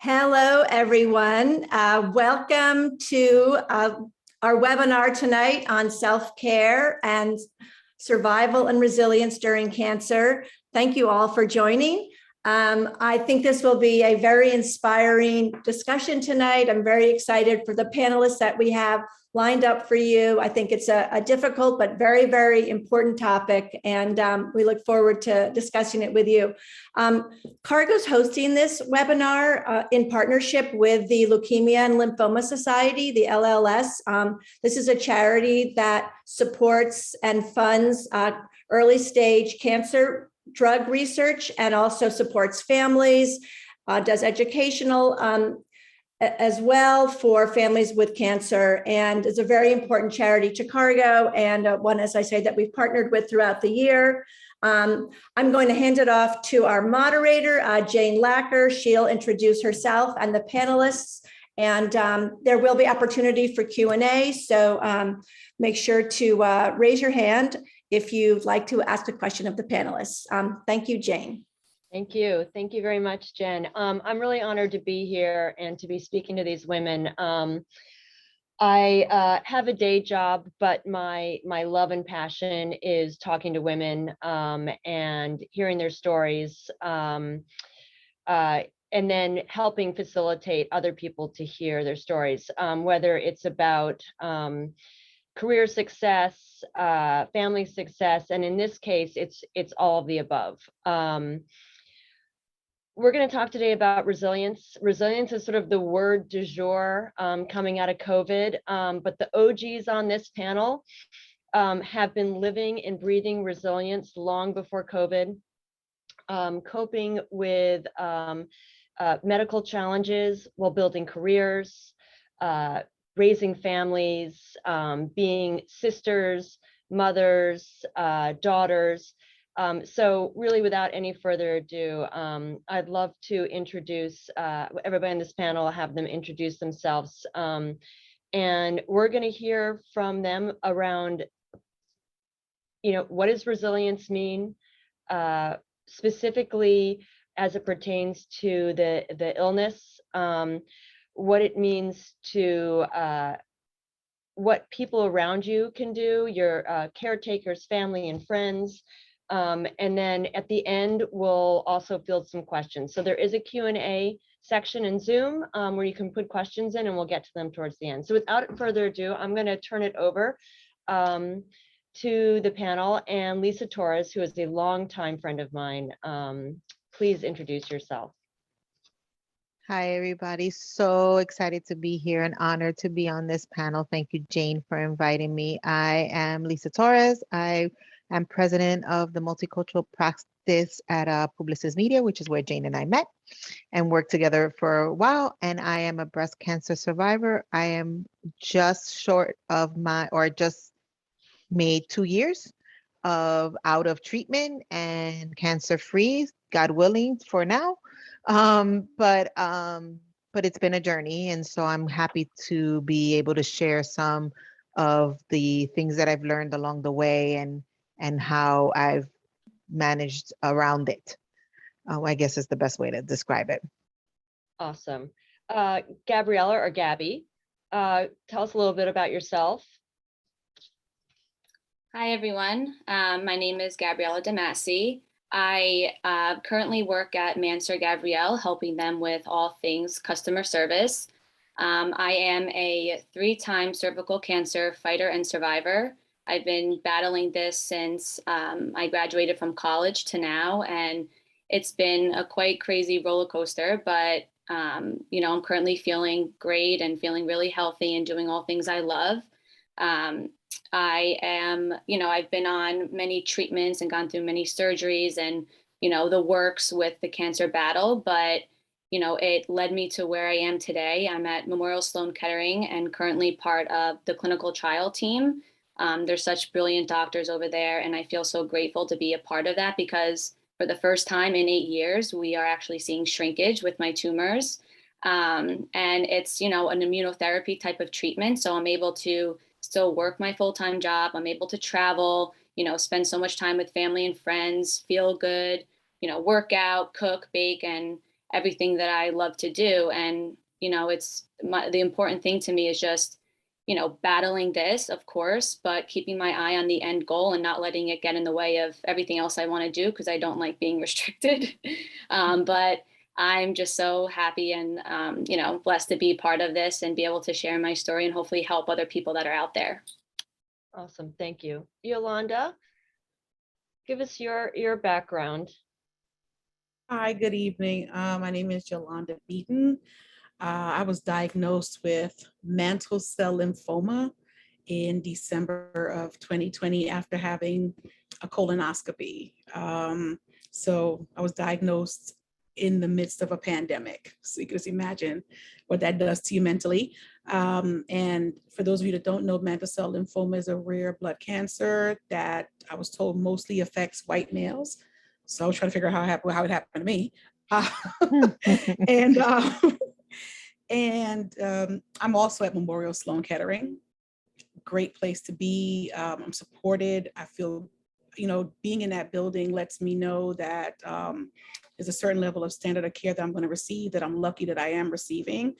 Hello, everyone. Welcome to our webinar tonight on self-care and survival and resilience during cancer. Thank you all for joining. I think this will be a very inspiring discussion tonight. I'm very excited for the panelists that we have lined up for you. I think it's a difficult but very, very important topic, and we look forward to discussing it with you. Cargo's hosting this webinar in partnership with the Leukemia and Lymphoma Society, the LLS. This is a charity that supports and funds early stage cancer drug research and also supports families, does educational as well for families with cancer, and is a very important charity to Cargo, and one, as I say, that we've partnered with throughout the year. I'm going to hand it off to our moderator, Jane Lacker. She'll introduce herself and the panelists, and there will be opportunity for Q&A, so make sure to raise your hand if you'd like to ask a question of the panelists. Thank you, Jane. Thank you. Thank you very much, Jen. I'm really honored to be here and to be speaking to these women. I have a day job, but my love and passion is talking to women and hearing their stories, and then helping facilitate other people to hear their stories, whether it's about career success, family success, and in this case, it's all of the above. We're going to talk today about resilience. Resilience is sort of the word du jour coming out of COVID, but the OGs on this panel have been living and breathing resilience long before COVID, coping with medical challenges while building careers, raising families, being sisters, mothers, daughters. So really, without any further ado, I'd love to introduce everybody on this panel, have them introduce themselves. And we're going to hear from them around, what does resilience mean, specifically as it pertains to the illness, what it means to what people around you can do, your caretakers, family, and friends. And then at the end, we'll also field some questions. So there is a Q&A section in Zoom where you can put questions in, and we'll get to them towards the end. So without further ado, I'm going to turn it over to the panel, and Lisa Torres, who is a longtime friend of mine. Please introduce yourself. Hi, everybody. So excited to be here and honored to be on this panel. Thank you, Jane, for inviting me. I am Lisa Torres. I am president of the multicultural practice at Publicis Media, which is where Jane and I met and worked together for a while. And I am a breast cancer survivor. I am just short of just made 2 years out of treatment and cancer free, God willing, for now. But it's been a journey, and so I'm happy to be able to share some of the things that I've learned along the way and how I've managed around it. I guess is the best way to describe it. Awesome. Gabriella, or Gabby, tell us a little bit about yourself. Hi, everyone. My name is Gabriella Damasi. I currently work at Mansur Gabrielle, helping them with all things customer service. I am a 3-time cervical cancer fighter and survivor. I've been battling this since I graduated from college to now, and it's been a quite crazy roller coaster, but I'm currently feeling great and feeling really healthy and doing all things I love. I am, I've been on many treatments and gone through many surgeries and, the works with the cancer battle, but, it led me to where I am today. I'm at Memorial Sloan Kettering and currently part of the clinical trial team. There's such brilliant doctors over there, and I feel so grateful to be a part of that because for the first time in 8 years, we are actually seeing shrinkage with my tumors. And it's, an immunotherapy type of treatment. So I'm able to still work my full-time job. I'm able to travel, spend so much time with family and friends, feel good, work out, cook, bake, and everything that I love to do. And, the important thing to me is just, battling this, of course, but keeping my eye on the end goal and not letting it get in the way of everything else I want to do, because I don't like being restricted. But I'm just so happy and, blessed to be part of this and be able to share my story and hopefully help other people that are out there. Awesome. Thank you. Yolanda, give us your background. Hi, good evening. My name is Yolanda Beaton. I was diagnosed with mantle cell lymphoma in December of 2020 after having a colonoscopy. So I was diagnosed in the midst of a pandemic. So you can just imagine what that does to you mentally. And for those of you that don't know, mantle cell lymphoma is a rare blood cancer that I was told mostly affects white males. So I was trying to figure out how it happened to me. And I'm also at Memorial Sloan Kettering. Great place to be. I'm supported. I feel, being in that building lets me know that there's a certain level of standard of care that I'm going to receive, that I'm lucky that I am receiving.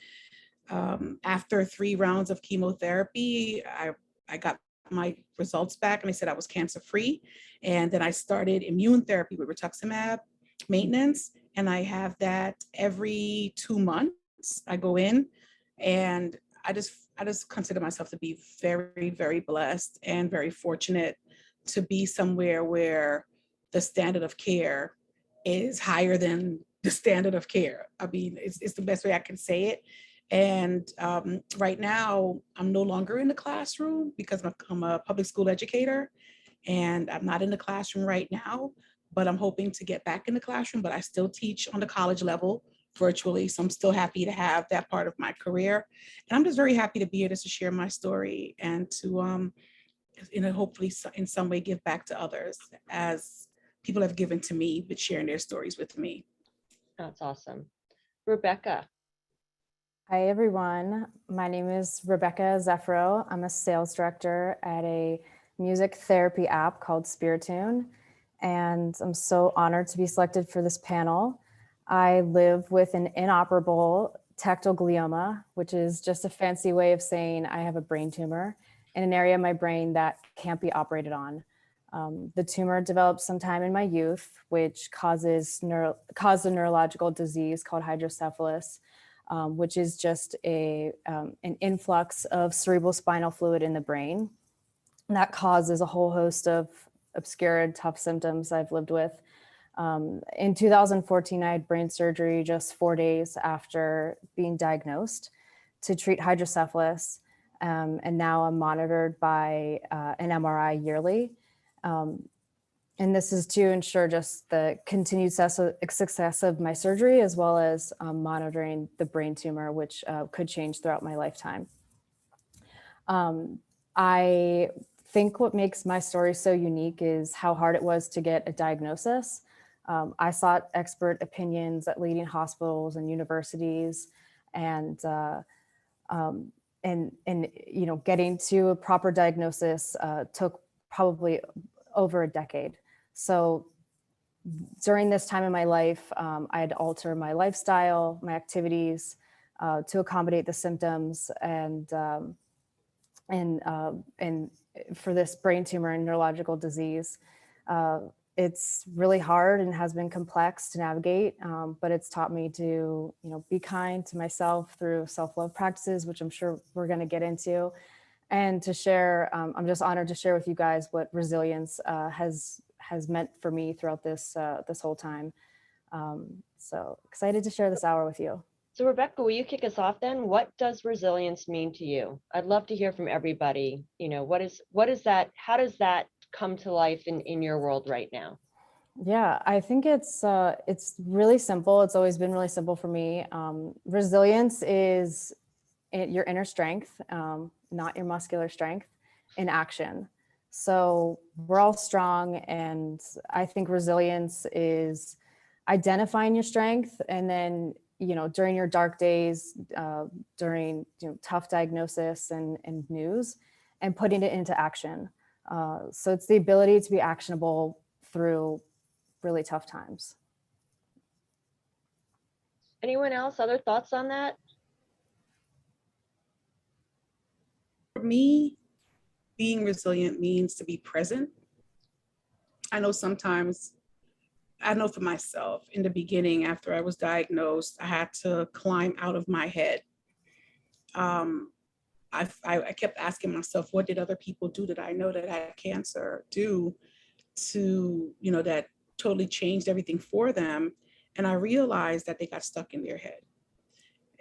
After 3 rounds of chemotherapy, I got my results back and they said I was cancer-free. And then I started immune therapy with rituximab maintenance. And I have that every 2 months. I go in, and I just consider myself to be very, very blessed and very fortunate to be somewhere where the standard of care is higher than the standard of care. I mean, it's the best way I can say it. And right now, I'm no longer in the classroom because I'm a public school educator, and I'm not in the classroom right now, but I'm hoping to get back in the classroom. But I still teach on the college level virtually, so I'm still happy to have that part of my career. And I'm just very happy to be here to share my story and to, hopefully in some way give back to others as people have given to me, but sharing their stories with me. That's awesome. Rebecca. Hi, everyone. My name is Rebecca Zeffro. I'm a sales director at a music therapy app called Spiritune, and I'm so honored to be selected for this panel. I live with an inoperable tectal glioma, which is just a fancy way of saying I have a brain tumor in an area of my brain that can't be operated on. The tumor developed sometime in my youth, which caused a neurological disease called hydrocephalus, which is just an influx of cerebral spinal fluid in the brain. And that causes a whole host of obscure and tough symptoms I've lived with. In 2014, I had brain surgery just 4 days after being diagnosed to treat hydrocephalus. And now I'm monitored by an MRI yearly. And this is to ensure just the continued success of my surgery, as well as monitoring the brain tumor, which could change throughout my lifetime. I think what makes my story so unique is how hard it was to get a diagnosis. I sought expert opinions at leading hospitals and universities, and getting to a proper diagnosis took probably over a decade. So during this time in my life, I had to alter my lifestyle, my activities to accommodate the symptoms, and for this brain tumor and neurological disease. It's really hard and has been complex to navigate, but it's taught me to, be kind to myself through self-love practices, which I'm sure we're going to get into, and to share. I'm just honored to share with you guys what resilience has meant for me throughout this whole time. So excited to share this hour with you. So Rebecca, will you kick us off then? What does resilience mean to you? I'd love to hear from everybody. What is that? How does that come to life in your world right now? Yeah, I think it's really simple. It's always been really simple for me. Resilience is your inner strength, not your muscular strength, in action. So we're all strong, and I think resilience is identifying your strength, and then during your dark days, during tough diagnosis and news, and putting it into action. So it's the ability to be actionable through really tough times. Anyone else? Other thoughts on that? For me, being resilient means to be present. I know sometimes, I know for myself, in the beginning, after I was diagnosed, I had to climb out of my head. I kept asking myself, what did other people do that I know that had cancer do to, that totally changed everything for them? And I realized that they got stuck in their head.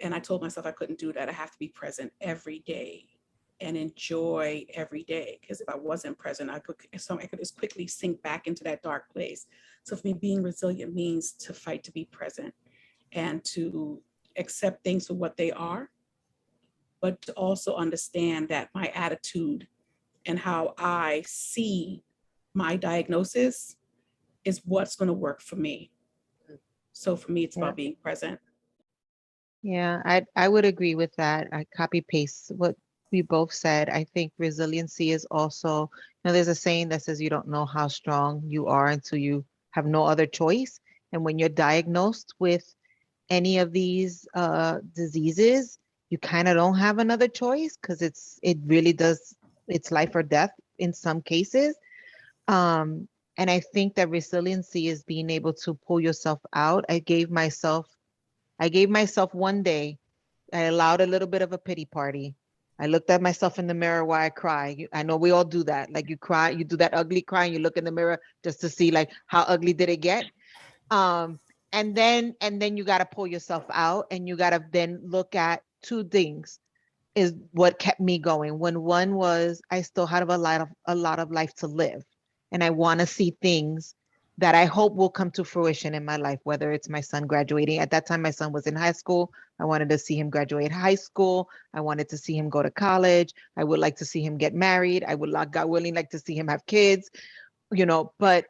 And I told myself I couldn't do that. I have to be present every day and enjoy every day. Because if I wasn't present, I could just quickly sink back into that dark place. So for me, being resilient means to fight to be present and to accept things for what they are, but to also understand that my attitude and how I see my diagnosis is what's going to work for me. So for me, it's Yeah. about being present. Yeah, I would agree with that. I copy paste what we both said. I think resiliency is also, there's a saying that says you don't know how strong you are until you have no other choice. And when you're diagnosed with any of these diseases, you kind of don't have another choice because it really does, it's life or death in some cases. And I think that resiliency is being able to pull yourself out. I gave myself one day, I allowed a little bit of a pity party. I looked at myself in the mirror while I cry. I know we all do that. Like you cry, you do that ugly cry and you look in the mirror just to see like how ugly did it get. Um, and then you got to pull yourself out and you got to then look at two things is what kept me going. When one was I still had a lot of life to live and I want to see things that I hope will come to fruition in my life, whether it's my son graduating. At that time, my son was in high school. I wanted to see him graduate high school. I wanted to see him go to college. I would like to see him get married. I would like, God willing, like to see him have kids, but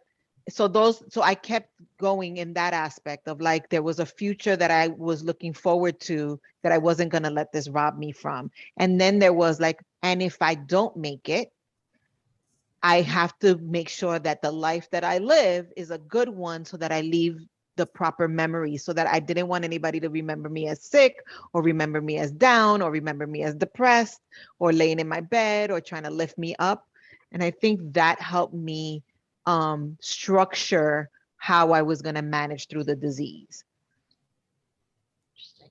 so I kept going in that aspect of like, there was a future that I was looking forward to that I wasn't going to let this rob me from. And then there was like, and if I don't make it, I have to make sure that the life that I live is a good one so that I leave the proper memories, so that I didn't want anybody to remember me as sick or remember me as down or remember me as depressed or laying in my bed or trying to lift me up. And I think that helped me structure how I was going to manage through the disease. Interesting.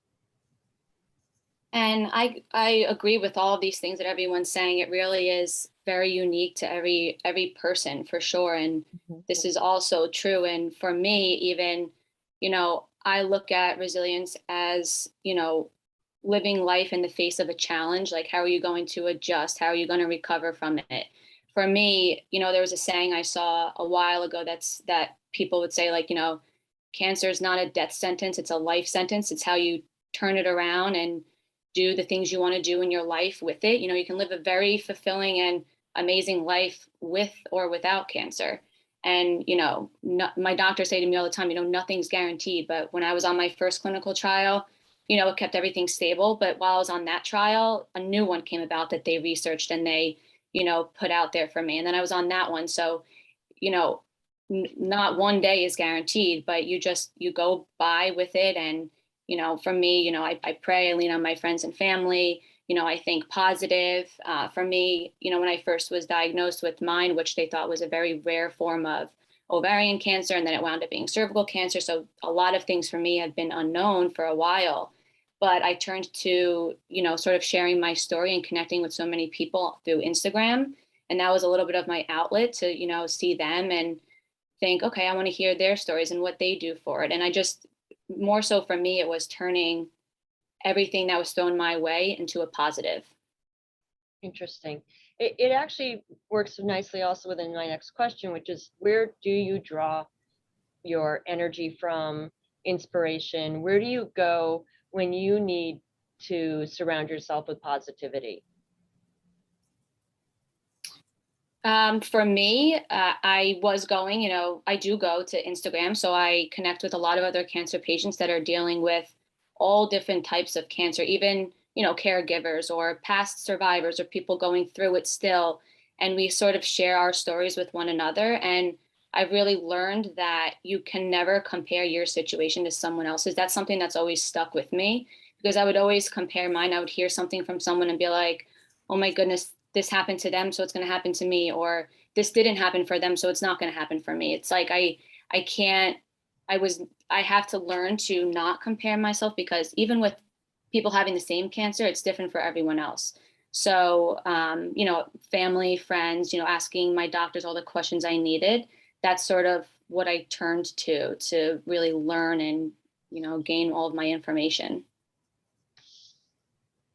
And I agree with all of these things that everyone's saying. It really is very unique to every person for sure. And this is also true. And for me, even, I look at resilience as, living life in the face of a challenge. Like, how are you going to adjust? How are you going to recover from it? For me, there was a saying I saw a while ago that people would say, like, cancer is not a death sentence, it's a life sentence. It's how you turn it around and do the things you want to do in your life with it. You can live a very fulfilling and amazing life with or without cancer. And, my doctors say to me all the time, nothing's guaranteed. But when I was on my first clinical trial, it kept everything stable. But while I was on that trial, a new one came about that they researched and they, put out there for me. And then I was on that one. So, not one day is guaranteed, but you go by with it. And, for me, I pray, I lean on my friends and family. I think positive. For me, when I first was diagnosed with mine, which they thought was a very rare form of ovarian cancer, and then it wound up being cervical cancer. So a lot of things for me had been unknown for a while. But I turned to, sort of sharing my story and connecting with so many people through Instagram. And that was a little bit of my outlet to, see them and think, okay, I want to hear their stories and what they do for it. And I just, more so for me, it was turning everything that was thrown my way into a positive. Interesting. It actually works nicely also within my next question, which is, where do you draw your energy from, inspiration? Where do you go when you need to surround yourself with positivity? For me, I was going, I do go to Instagram. So I connect with a lot of other cancer patients that are dealing with all different types of cancer, even, caregivers or past survivors or people going through it still. And we sort of share our stories with one another. And I really learned that you can never compare your situation to someone else's. That's something that's always stuck with me because I would always compare mine. I would hear something from someone and be like, oh my goodness, this happened to them, so it's going to happen to me, or this didn't happen for them, so it's not going to happen for me. It's like I can't, I have to learn to not compare myself because even with people having the same cancer, it's different for everyone else. So, family, friends, asking my doctors all the questions I needed. That's sort of what I turned to really learn and, gain all of my information.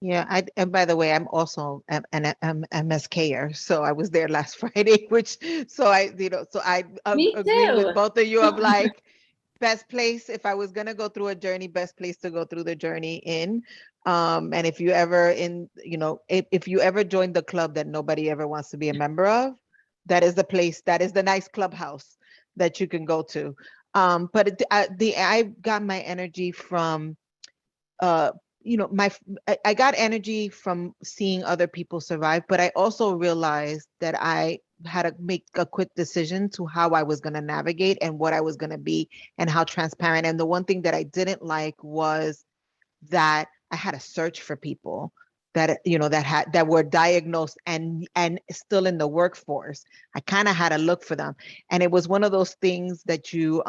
Yeah, and by the way, I'm also an MSKer, so I was there last Friday, so I Me agree with too. both of you of like best place if I was gonna go through a journey, best place to go through the journey in. And if you ever if you ever join the club that nobody ever wants to be a member of, that is the place, that is the nice clubhouse that you can go to. But I got my energy from uh I got energy from seeing other people survive, but I also realized that I had to make a quick decision to how I was going to navigate and what I was going to be and how transparent. And the one thing that I didn't like was that I had to search for people that that were diagnosed and still in the workforce. I kind of had to look for them, and it was one of those things that you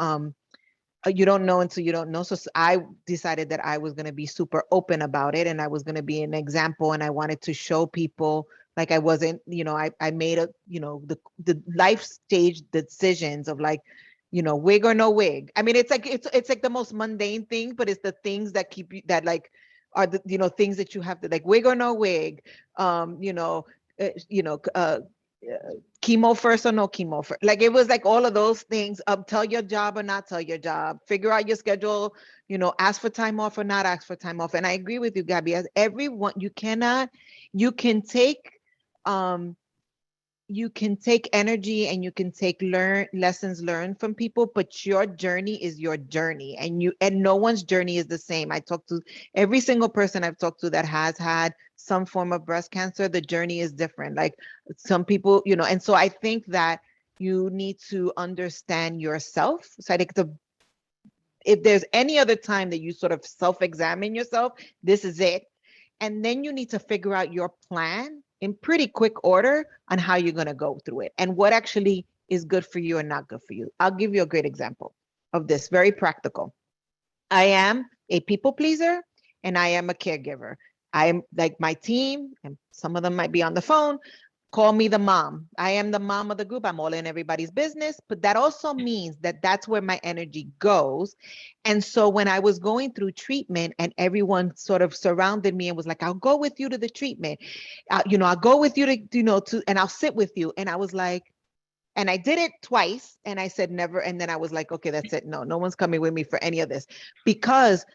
don't know until you don't know. So I decided that I was going to be super open about it, and I was going to be an example, and I wanted to show people like I wasn't, I made the life stage decisions of like, wig or no wig. I mean, it's like the most mundane thing, but it's the things that keep you, that like are the, things that you have to, like, wig or no wig, um, you know, uh, you know, uh, chemo first or no chemo first. Like it was like all of those things. Tell your job or not tell your job. Figure out your schedule. Ask for time off or not ask for time off. And I agree with you, Gabby. As everyone, you can take um you can take energy and you can take lessons learned from people, but your journey is your journey, and no one's journey is the same. I talked to every single person I've talked to that has had some form of breast cancer. The journey is different. Like some people, and so I think that you need to understand yourself. So I think if there's any other time that you sort of self-examine yourself, this is it. And then you need to figure out your plan in pretty quick order on how you're going to go through it and what actually is good for you and not good for you. I'll give you a great example of this, very practical. I am a people pleaser and I am a caregiver. I am like my team, and some of them might be on the phone, call me the mom. I am the mom of the group. I'm all in everybody's business, but that also means that that's where my energy goes. And so when I was going through treatment and everyone sort of surrounded me and was like, I'll go with you to the treatment. I'll go with you and I'll sit with you. And I was like, and I did it twice and I said never. And then I was like, okay, that's it. No one's coming with me for any of this because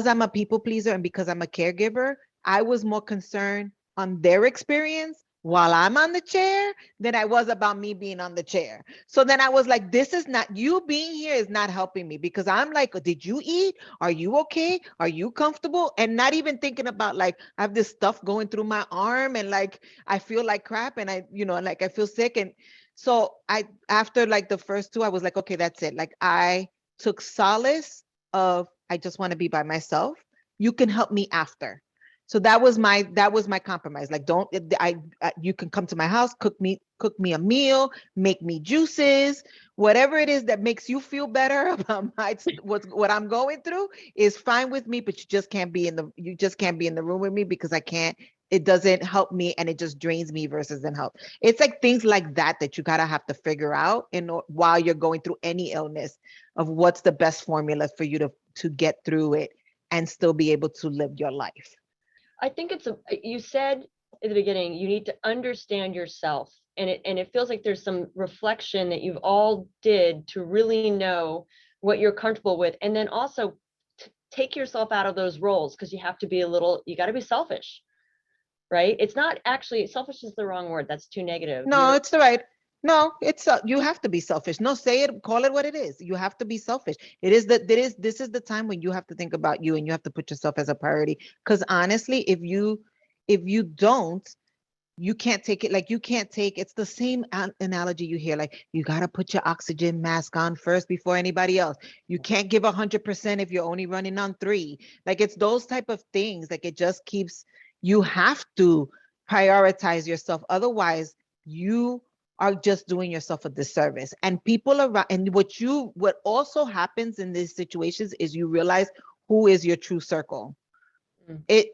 I'm a people pleaser and because I'm a caregiver, I was more concerned on their experience while I'm on the chair than I was about me being on the chair. So then I was like, this is not, you being here is not helping me, because I'm like, did you eat? Are you okay? Are you comfortable? And not even thinking about like, I have this stuff going through my arm and like, I feel like crap and like I feel sick. And so after like the first two, I was like, okay, that's it. Like I took solace of, I just want to be by myself. You can help me after. So that was my compromise. Like, you can come to my house, cook me a meal, make me juices, whatever it is that makes you feel better about what I'm going through is fine with me, but you just can't be in the room with me because it doesn't help me and it just drains me versus than help. It's like things like that you gotta have to figure out while you're going through any illness of what's the best formula for you to get through it and still be able to live your life. I think you said at the beginning, you need to understand yourself. And it feels like there's some reflection that you've all did to really know what you're comfortable with. And then also take yourself out of those roles, because you got to be selfish, right? It's not actually, selfish is the wrong word. That's too negative. No, it's the right. No, it's you have to be selfish. No, say it, call it what it is. You have to be selfish. This is the time when you have to think about you and you have to put yourself as a priority. Because honestly, if you don't, you can't take it, like you can't take, it's the same analogy you hear, like you got to put your oxygen mask on first before anybody else. You can't give 100% if you're only running on 3. Like it's those type of things, like it just keeps, you have to prioritize yourself. Otherwise, you are just doing yourself a disservice. And people around, and what also happens in these situations is you realize who is your true circle. Mm.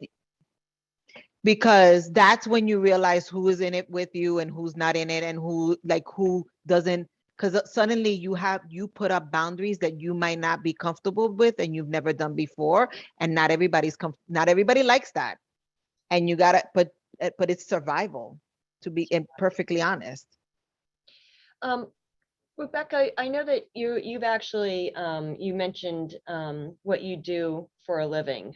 Because that's when you realize who is in it with you and who's not in it, and who doesn't, because suddenly you put up boundaries that you might not be comfortable with and you've never done before, and not everybody likes that, and you gotta, but it's survival, to be perfectly honest. Rebecca, I know that you've actually you mentioned what you do for a living,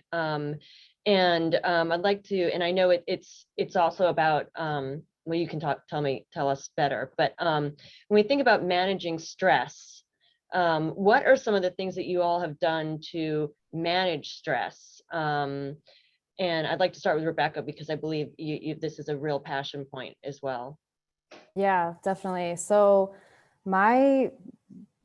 and I'd like to, and I know it's also about well, you can tell us better, but when we think about managing stress, what are some of the things that you all have done to manage stress? And I'd like to start with Rebecca, because I believe this is a real passion point as well. Yeah, definitely. So my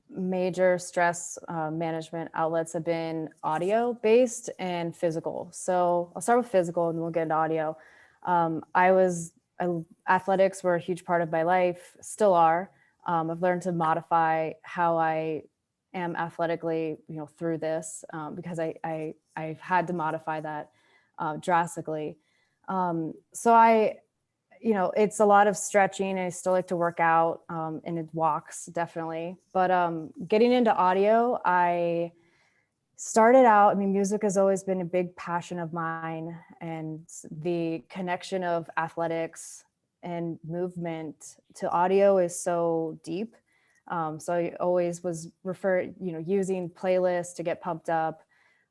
major stress management outlets have been audio based and physical. So I'll start with physical and then we'll get into audio. Athletics were a huge part of my life, still are. I've learned to modify how I am athletically, through this, because I've had to modify that drastically. It's a lot of stretching. I still like to work out, and it walks definitely. But getting into audio, I started out, music has always been a big passion of mine, and the connection of athletics and movement to audio is so deep. So I always was using playlists to get pumped up,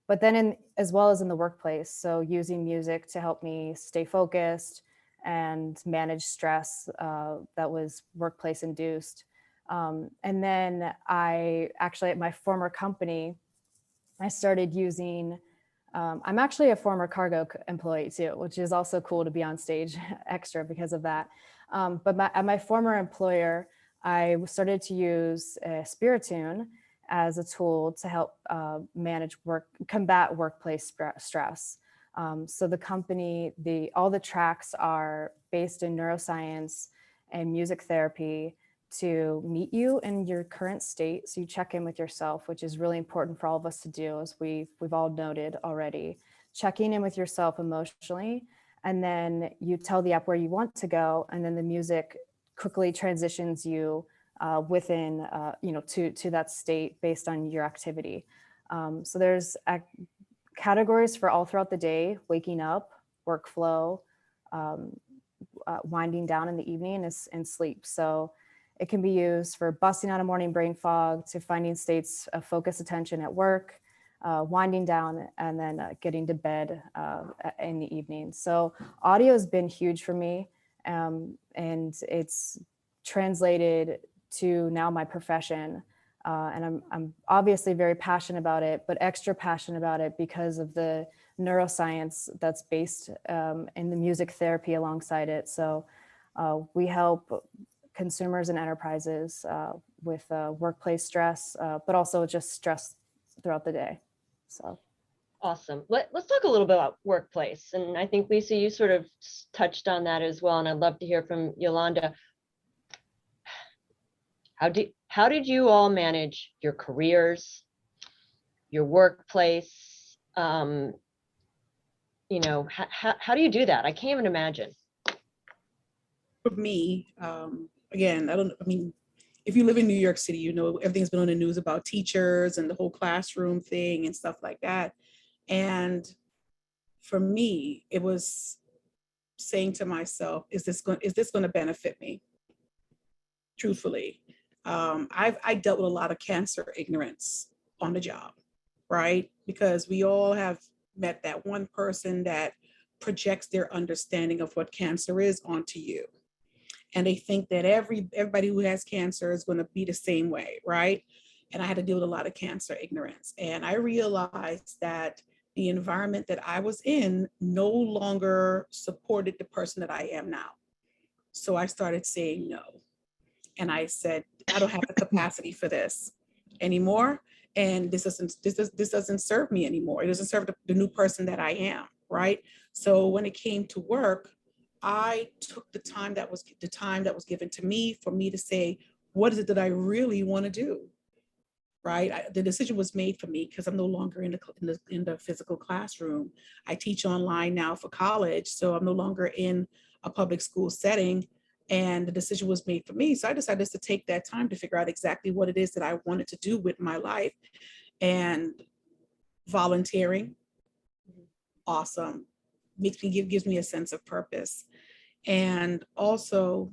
but then as well as in the workplace. So using music to help me stay focused and manage stress that was workplace induced. And then I actually, at my former company, I started using, I'm actually a former cargo employee too, which is also cool to be on stage extra because of that. But at my former employer, I started to use Spiritune as a tool to help combat workplace stress. So the company, all the tracks are based in neuroscience and music therapy to meet you in your current state. So you check in with yourself, which is really important for all of us to do, as we've all noted already. Checking in with yourself emotionally, and then you tell the app where you want to go, and then the music quickly transitions you within, to that state based on your activity. So there's categories for all throughout the day: waking up, workflow, winding down in the evening, and sleep. So it can be used for busting out a morning brain fog, to finding states of focused attention at work, winding down, and then getting to bed in the evening. So audio has been huge for me, and it's translated to now my profession. And I'm obviously very passionate about it, but extra passionate about it because of the neuroscience that's based in the music therapy alongside it. So we help consumers and enterprises with workplace stress, but also just stress throughout the day. So awesome. Let's talk a little bit about workplace. And I think, Lisa, you sort of touched on that as well. And I'd love to hear from Yolanda. How did you all manage your careers, your workplace? How do you do that? I can't even imagine. For me, again, if you live in New York City, everything's been on the news about teachers and the whole classroom thing and stuff like that. And for me, it was saying to myself, is this going to benefit me? Truthfully, I dealt with a lot of cancer ignorance on the job, right? Because we all have met that one person that projects their understanding of what cancer is onto you. And they think that everybody who has cancer is going to be the same way, right? And I had to deal with a lot of cancer ignorance. And I realized that the environment that I was in no longer supported the person that I am now. So I started saying no. And I said, I don't have the capacity for this anymore. And this doesn't serve me anymore. It doesn't serve the new person that I am, right? So when it came to work, I took the time that was given to me for me to say, what is it that I really want to do? Right? The decision was made for me because I'm no longer in the physical classroom. I teach online now for college, so I'm no longer in a public school setting. And the decision was made for me. So I decided to take that time to figure out exactly what it is that I wanted to do with my life. And volunteering, awesome, gives me a sense of purpose. And also,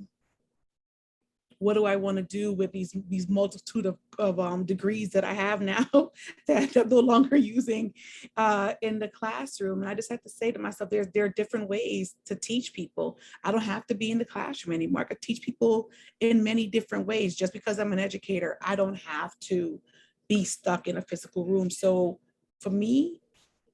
what do I want to do with these multitude of degrees that I have now that I'm no longer using in the classroom? And I just have to say to myself, there are different ways to teach people. I don't have to be in the classroom anymore. I could teach people in many different ways. Just because I'm an educator, I don't have to be stuck in a physical room. So for me,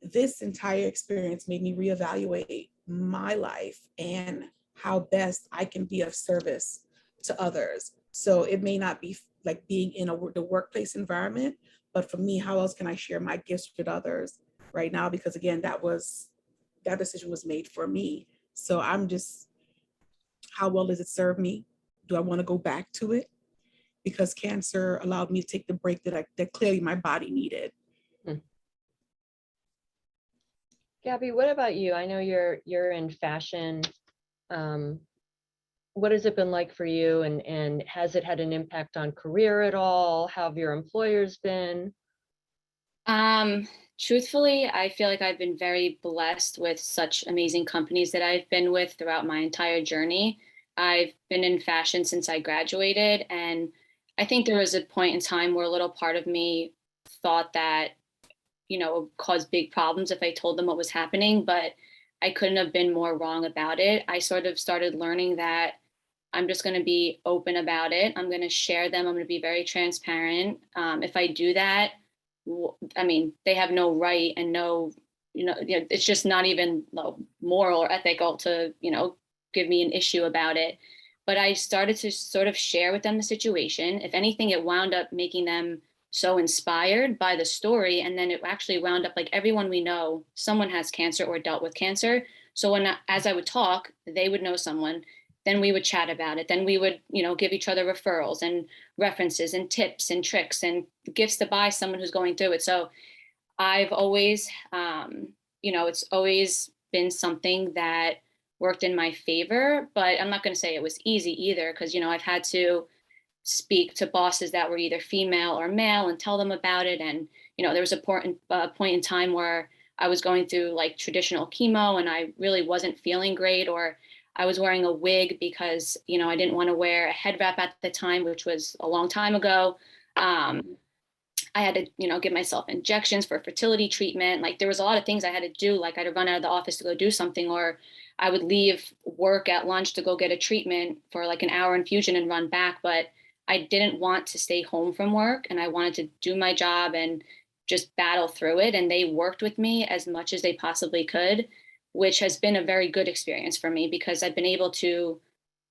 this entire experience made me reevaluate my life and how best I can be of service to others. So it may not be like being in the workplace environment, but for me, how else can I share my gifts with others right now? Because again, that decision was made for me. So I'm just, how well does it serve me? Do I want to go back to it? Because cancer allowed me to take the break that clearly my body needed. Gabby, what about you? I know you're in fashion. What has it been like for you, and has it had an impact on career at all? How have your employers been? Truthfully, I feel like I've been very blessed with such amazing companies that I've been with throughout my entire journey. I've been in fashion since I graduated, and I think there was a point in time where a little part of me thought that, it would cause big problems if I told them what was happening, but I couldn't have been more wrong about it. I sort of started learning that I'm just going to be open about it. I'm going to share them. I'm going to be very transparent. If I do that, they have no right and no, it's just not even moral or ethical to, give me an issue about it. But I started to sort of share with them the situation. If anything, it wound up making them so inspired by the story. And then it actually wound up like everyone we know, someone has cancer or dealt with cancer. So as I would talk, they would know someone. Then we would chat about it. Then we would, give each other referrals and references and tips and tricks and gifts to buy someone who's going through it. So I've always, it's always been something that worked in my favor, but I'm not going to say it was easy either, because, I've had to speak to bosses that were either female or male and tell them about it. And, there was a point in time where I was going through like traditional chemo and I really wasn't feeling great, or I was wearing a wig because, I didn't want to wear a head wrap at the time, which was a long time ago. I had to, give myself injections for fertility treatment. Like there was a lot of things I had to do. Like I had to run out of the office to go do something, or I would leave work at lunch to go get a treatment for like an hour infusion and run back. But I didn't want to stay home from work, and I wanted to do my job and just battle through it. And they worked with me as much as they possibly could, which has been a very good experience for me because I've been able to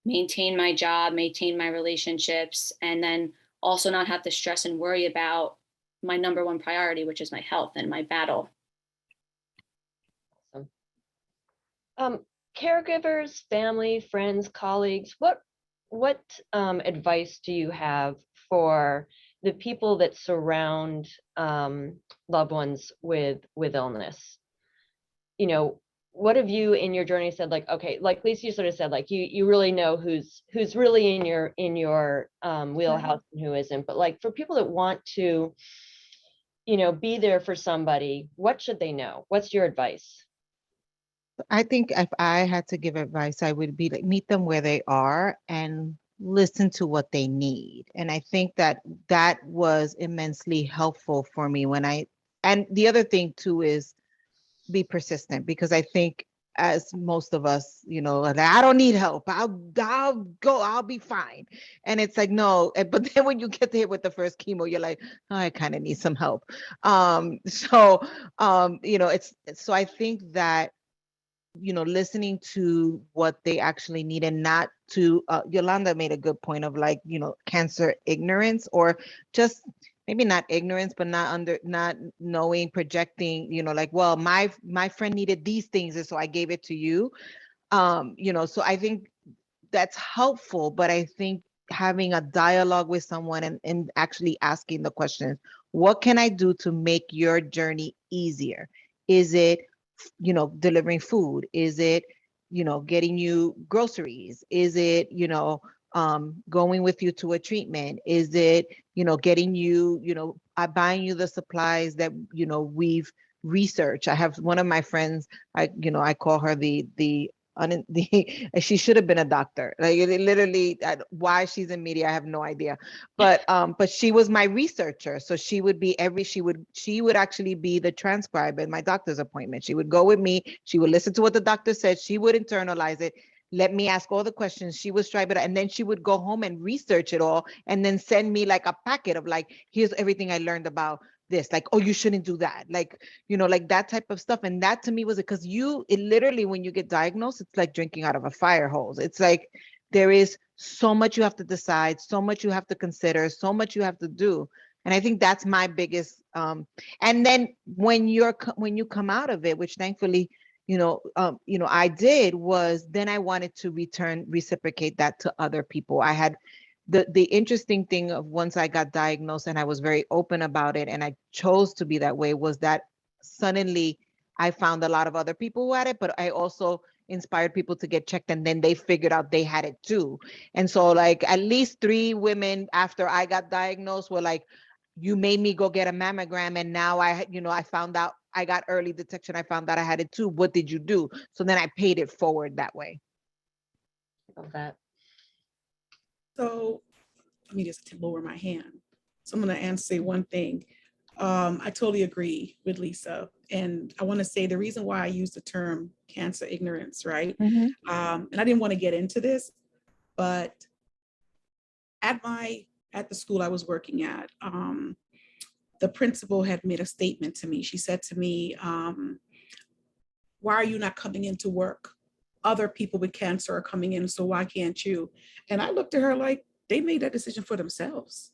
maintain my job, maintain my relationships, and then also not have to stress and worry about my number one priority, which is my health and my battle. Caregivers, family, friends, colleagues, what advice do you have for the people that surround loved ones with illness? What have you in your journey said, like, okay, like Lisa, you sort of said, like, you really know who's really in your wheelhouse and who isn't, but like for people that want to, be there for somebody, what should they know? What's your advice? I think if I had to give advice, I would be like, meet them where they are and listen to what they need. And I think that was immensely helpful for me and the other thing too is be persistent, because I think as most of us, like, I don't need help. I'll go, I'll be fine. And it's like, no, but then when you get there with the first chemo, you're like, oh, I kind of need some help. So I think that, listening to what they actually need and not to Yolanda made a good point of like, cancer ignorance, or just maybe not ignorance, but not knowing, projecting, like, well, my friend needed these things, and so I gave it to you. So I think that's helpful, but I think having a dialogue with someone and actually asking the questions, what can I do to make your journey easier? Is it, delivering food? Is it, getting you groceries? Is it, going with you to a treatment? Is it, getting you, buying you the supplies that, we've researched? I have one of my friends, I call her she should have been a doctor. Like it literally, why she's in media, I have no idea. But she was my researcher. So she would actually be the transcribe at my doctor's appointment. She would go with me. She would listen to what the doctor said. She would internalize it. Let me ask all the questions. She would stripe it out, and then she would go home and research it all, and then send me like a packet of like, here's everything I learned about this, like, oh, you shouldn't do that, like, like that type of stuff. And that to me was because it literally, when you get diagnosed, it's like drinking out of a fire hose. It's like there is so much you have to decide, so much you have to consider, so much you have to do. And I think that's my biggest and then when you come out of it, which thankfully I did, was then I wanted to reciprocate that to other people. I had the interesting thing of, once I got diagnosed and I was very open about it, and I chose to be that way, was that suddenly I found a lot of other people who had it, but I also inspired people to get checked, and then they figured out they had it too. And so like at least 3 women after I got diagnosed were like, you made me go get a mammogram, and now I found out, I got early detection, I found out I had it too. What did you do? So then I paid it forward that way. Love that. So let me just lower my hand. So I'm going to say one thing. I totally agree with Lisa. And I want to say the reason why I use the term cancer ignorance, right? Mhm. And I didn't want to get into this, but at the school I was working at, the principal had made a statement to me. She said to me, why are you not coming into work? Other people with cancer are coming in, so why can't you? And I looked at her like, they made that decision for themselves.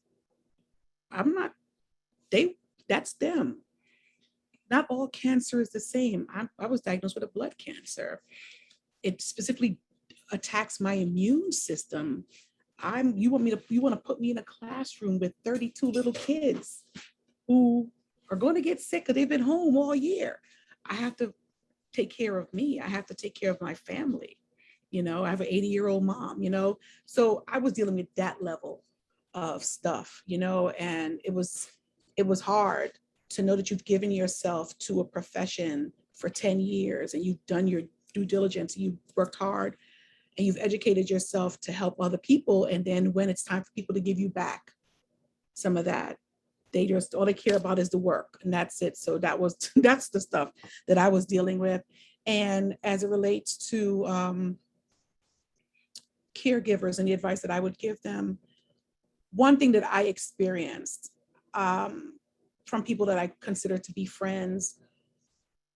That's them. Not all cancer is the same. I was diagnosed with a blood cancer. It specifically attacks my immune system. You want to put me in a classroom with 32 little kids who are going to get sick because they've been home all year. I have to take care of me. I have to take care of my family. I have an 80-year-old mom, so I was dealing with that level of stuff, and it was hard to know that you've given yourself to a profession for 10 years and you've done your due diligence, you've worked hard and you've educated yourself to help other people. And then when it's time for people to give you back some of that, all they care about is the work, and that's it. So that's the stuff that I was dealing with. And as it relates to caregivers and the advice that I would give them, one thing that I experienced from people that I consider to be friends,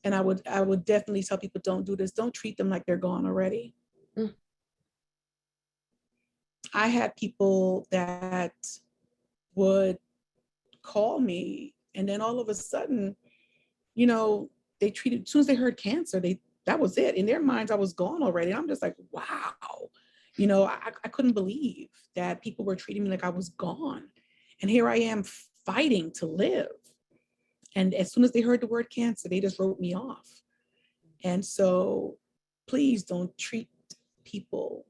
and I would definitely tell people, don't do this. Don't treat them like they're gone already. Mm. I had people that would call me, and then all of a sudden, they treated, as soon as they heard cancer, that was it. In their minds, I was gone already. I'm just like, wow. I couldn't believe that people were treating me like I was gone. And here I am fighting to live. And as soon as they heard the word cancer, they just wrote me off. And so please don't treat people,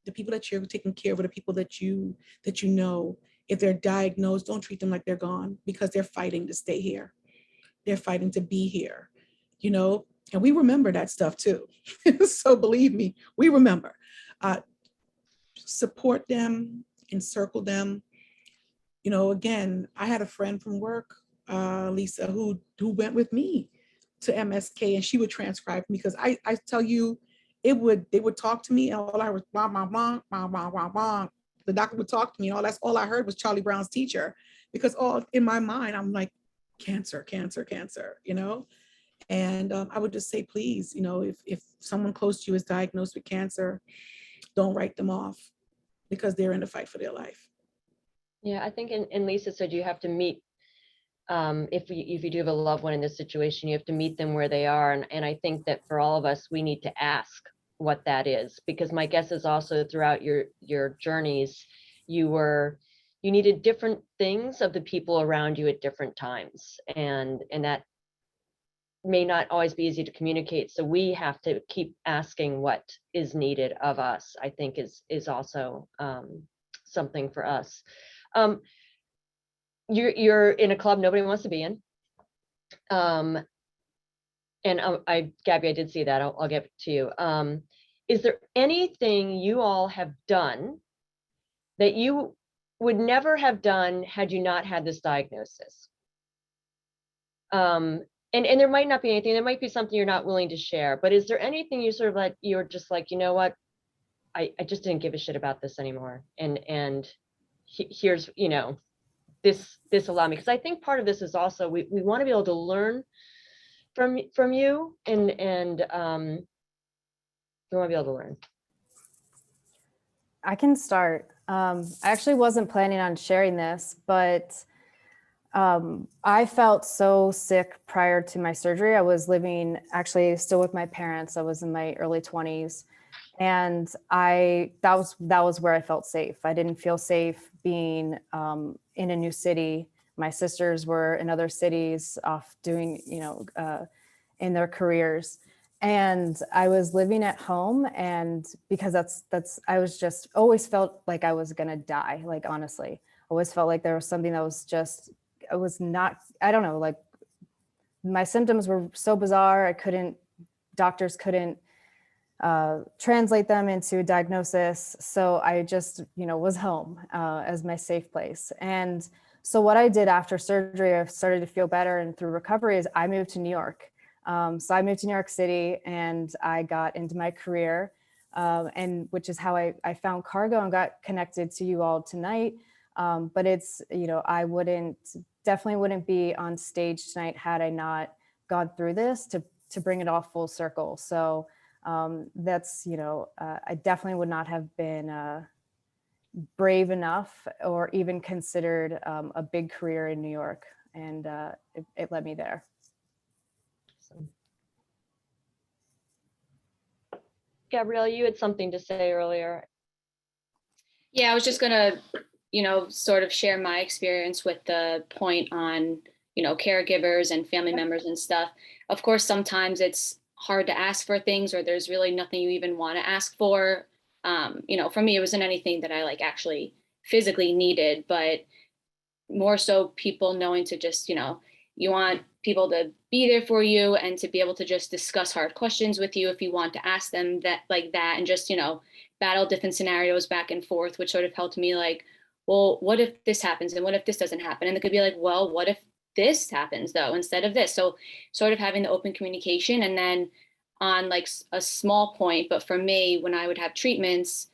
the people that you're taking care of, or the people that you know, if they're diagnosed, don't treat them like they're gone, because they're fighting to stay here. They're fighting to be here, and we remember that stuff too. So believe me, we remember. Support them, encircle them. Again, I had a friend from work, Lisa, who went with me to MSK, and she would transcribe me, because I tell you, they would talk to me, and all I was blah, blah, blah, blah, blah, blah, blah. The doctor would talk to me, and all I heard was Charlie Brown's Teacher, because all in my mind, I'm like, cancer, cancer, cancer, And I would just say, please, if someone close to you is diagnosed with cancer, don't write them off because they're in the fight for their life. Yeah, I think, and Lisa said you have to meet, if you do have a loved one in this situation, you have to meet them where they are. And I think that for all of us, we need to ask what that is, because my guess is also throughout your journeys, you needed different things of the people around you at different times. And that may not always be easy to communicate. So we have to keep asking what is needed of us, I think is also something for us. You're in a club nobody wants to be in. And Gabby, I did see that. I'll get to you. Is there anything you all have done that you would never have done had you not had this diagnosis? And there might not be anything, there might be something you're not willing to share, but is there anything you sort of like, you're just like, you know what, I just didn't give a shit about this anymore. And here's, this allowed me, because I think part of this is also, we want to be able to learn from you and we want to be able to learn. I can start. I actually wasn't planning on sharing this, but I felt so sick prior to my surgery. I was living actually still with my parents. I was in my early 20s. And that was where I felt safe. I didn't feel safe being in a new city. My sisters were in other cities off doing, in their careers. And I was living at home, and because I was just always felt like I was gonna die. Like, honestly, always felt like there was something that was just, I was not, I don't know, like my symptoms were so bizarre. Doctors couldn't translate them into a diagnosis. So I just, was home as my safe place. And so what I did after surgery, I started to feel better, and through recovery, is I moved to New York. So I moved to New York City, and I got into my career, and which is how I found Cargo and got connected to you all tonight. But it's, I definitely wouldn't be on stage tonight had I not gone through this to bring it all full circle. So that's, I definitely would not have been brave enough or even considered a big career in New York. And it led me there. Gabrielle, you had something to say earlier. Yeah, I was just gonna, sort of share my experience with the point on, caregivers and family members and stuff. Of course, sometimes it's hard to ask for things, or there's really nothing you even want to ask for. For me, it wasn't anything that I like actually physically needed, but more so people knowing to just, you want people to be there for you and to be able to just discuss hard questions with you if you want to ask them that, like that, and just, battle different scenarios back and forth, which sort of helped me like, well, what if this happens? And what if this doesn't happen? And it could be like, well, what if this happens though, instead of this? So sort of having the open communication. And then on like a small point, but for me, when I would have treatments,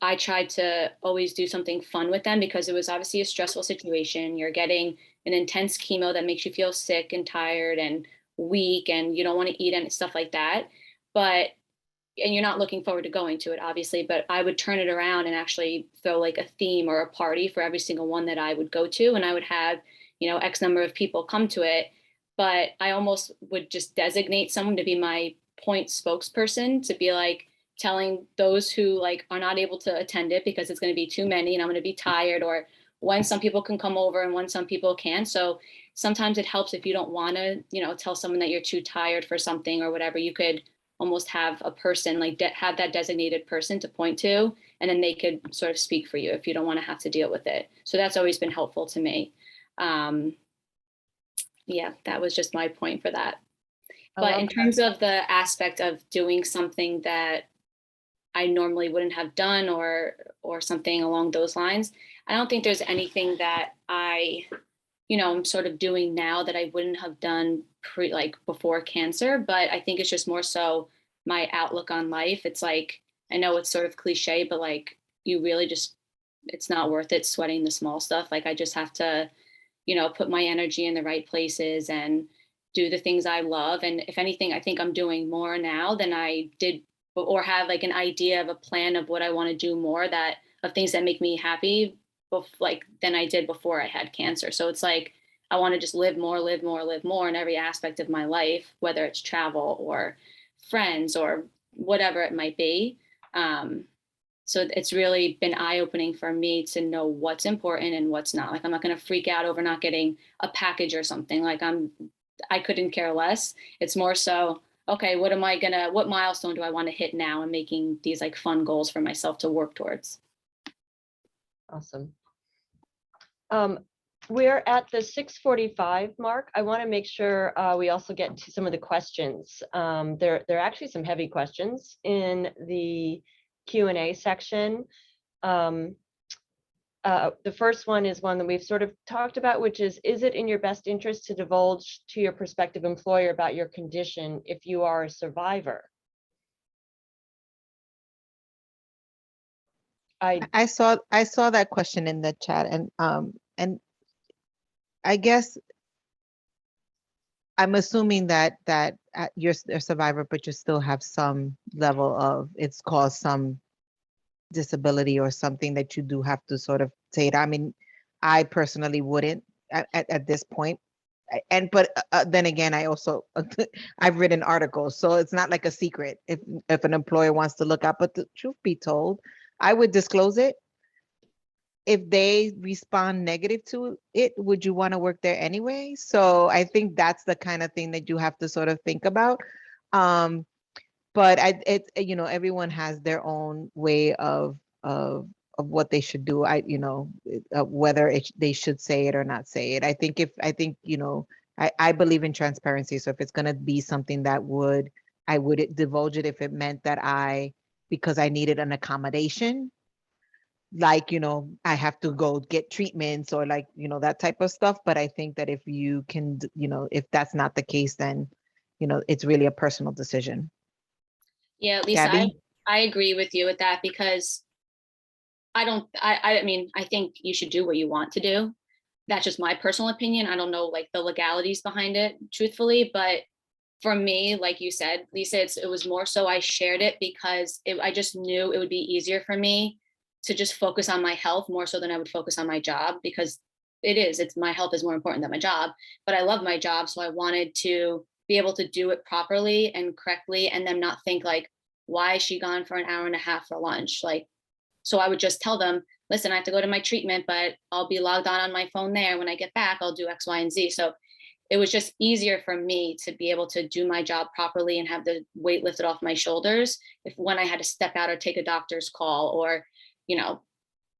I tried to always do something fun with them, because it was obviously a stressful situation. You're getting an intense chemo that makes you feel sick and tired and weak, and you don't want to eat and stuff like that. And you're not looking forward to going to it, obviously, but I would turn it around and actually throw like a theme or a party for every single one that I would go to. And I would have, X number of people come to it, but I almost would just designate someone to be my point spokesperson, to be like, telling those who like are not able to attend it because it's going to be too many and I'm going to be tired, or when some people can come over and when some people can. So sometimes it helps if you don't want to, tell someone that you're too tired for something or whatever. You could almost have a person like have that designated person to point to, and then they could sort of speak for you if you don't want to have to deal with it. So that's always been helpful to me. Yeah, that was just my point for that. But in terms of the aspect of doing something that I normally wouldn't have done, or something along those lines, I don't think there's anything that I'm sort of doing now that I wouldn't have done before cancer. But I think it's just more so my outlook on life. It's like, I know it's sort of cliche, but like, you really just, it's not worth it sweating the small stuff. Like, I just have to, put my energy in the right places and do the things I love. And if anything, I think I'm doing more now than I did or have like an idea of a plan of what I want to do more of things that make me happy than I did before I had cancer. So it's like, I want to just live more, live more, live more in every aspect of my life, whether it's travel or friends or whatever it might be. So it's really been eye-opening for me to know what's important and what's not. Like, I'm not going to freak out over not getting a package or something. Like, I couldn't care less. It's more so, okay, what milestone do I want to hit now, and making these like fun goals for myself to work towards. Awesome. We're at the 6:45 mark. I want to make sure we also get to some of the questions. There are actually some heavy questions in the Q&A section. The first one is one that we've sort of talked about, which is it in your best interest to divulge to your prospective employer about your condition if you are a survivor? I saw that question in the chat, and I guess I'm assuming that you're a survivor, but you still have some level of, it's caused some disability or something that you do have to sort of say it. I mean, I personally wouldn't at this point. But then again, I also, I've written articles, so it's not like a secret if an employer wants to look up, but the truth be told, I would disclose it. If they respond negative to it, would you want to work there anyway? So I think that's the kind of thing that you have to sort of think about. But everyone has their own way of what they should do. Whether they should say it or not say it. I believe in transparency. So if it's going to be something I would divulge it if it meant that because I needed an accommodation, like, I have to go get treatments or like, that type of stuff. But I think that if you can, if that's not the case, then, it's really a personal decision. Yeah, Lisa, Gabby? I agree with you with that, because I mean, I think you should do what you want to do. That's just my personal opinion. I don't know like the legalities behind it, truthfully, but for me, like you said, Lisa, it was more so I shared it because I just knew it would be easier for me to just focus on my health more so than I would focus on my job, because my health is more important than my job, but I love my job. So I wanted to be able to do it properly and correctly, and then not think like, why is she gone for an hour and a half for lunch? Like, so I would just tell them, listen, I have to go to my treatment, but I'll be logged on my phone there. When I get back, I'll do X, Y, and Z. So it was just easier for me to be able to do my job properly and have the weight lifted off my shoulders when I had to step out or take a doctor's call or,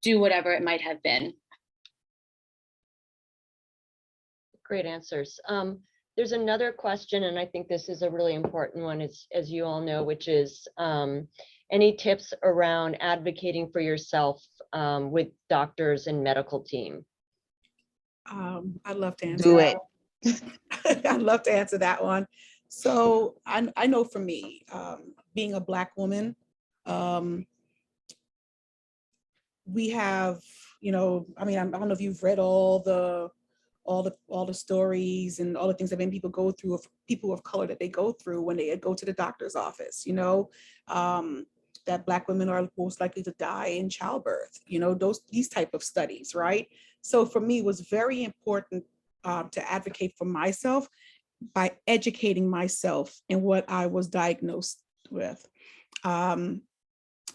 do whatever it might have been. Great answers. There's another question, and I think this is a really important one, as you all know, which is any tips around advocating for yourself with doctors and medical team? I'd love to answer. Do it. I'd love to answer that one. So I know for me, being a Black woman, we have, I don't know if you've read all the stories and all the things that many people go through, of people of color that they go through when they go to the doctor's office, that Black women are most likely to die in childbirth, these type of studies, right? So for me, it was very important to advocate for myself by educating myself in what I was diagnosed with. Not